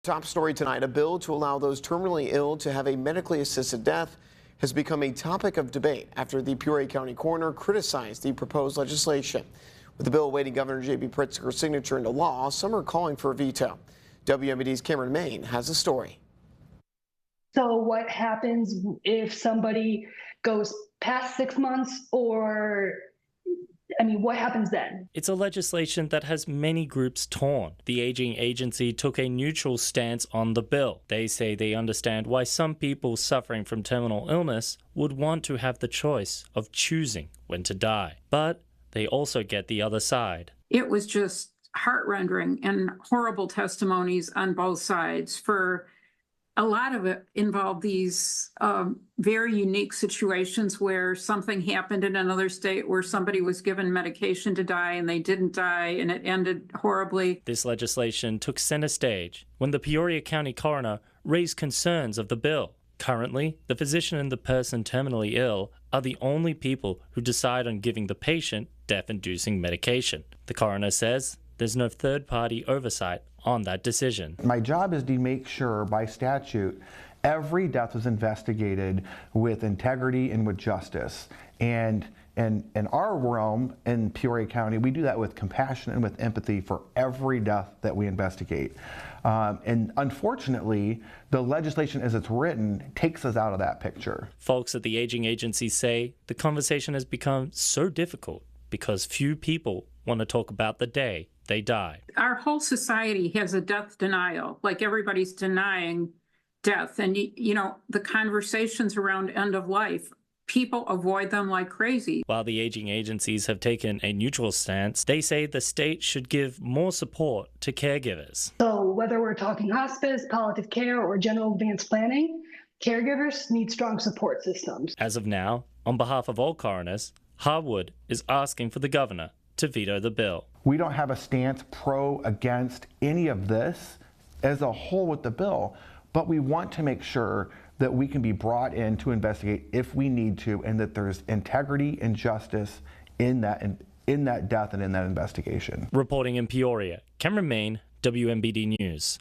Top story tonight, a bill to allow those terminally ill to have a medically assisted death has become a topic of debate after the Peoria County Coroner criticized the proposed legislation. With the bill awaiting Governor J.B. Pritzker's signature into law, some are calling for a veto. WMBD's Cameron Main has a story. So what happens if somebody goes past 6 months, or what happens then? It's a legislation that has many groups torn. The aging agency took a neutral stance on the bill. They say they understand why some people suffering from terminal illness would want to have the choice of choosing when to die. But they also get the other side. It was just heart-rending and horrible testimonies on both sides. For a lot of it involved these very unique situations where something happened in another state where somebody was given medication to die and they didn't die and it ended horribly. This legislation took center stage when the Peoria County Coroner raised concerns of the bill. Currently, the physician and the person terminally ill are the only people who decide on giving the patient death-inducing medication. The coroner says there's no third-party oversight on that decision. My job is to make sure by statute every death was investigated with integrity and with justice. And in our realm in Peoria County, we do that with compassion and with empathy for every death that we investigate. And unfortunately, the legislation as it's written takes us out of that picture. Folks at the aging agency say the conversation has become so difficult because few people want to talk about the day they die. Our whole society has a death denial, like everybody's denying death. And, the conversations around end of life, people avoid them like crazy. While the aging agencies have taken a neutral stance, they say the state should give more support to caregivers. So whether we're talking hospice, palliative care, or general advanced planning, caregivers need strong support systems. As of now, on behalf of all coroners, Harwood is asking for the governor to veto the bill. We don't have a stance pro against any of this as a whole with the bill, but we want to make sure that we can be brought in to investigate if we need to, and that there's integrity and justice in that death and in that investigation. Reporting in Peoria, Cameron Main, WMBD News.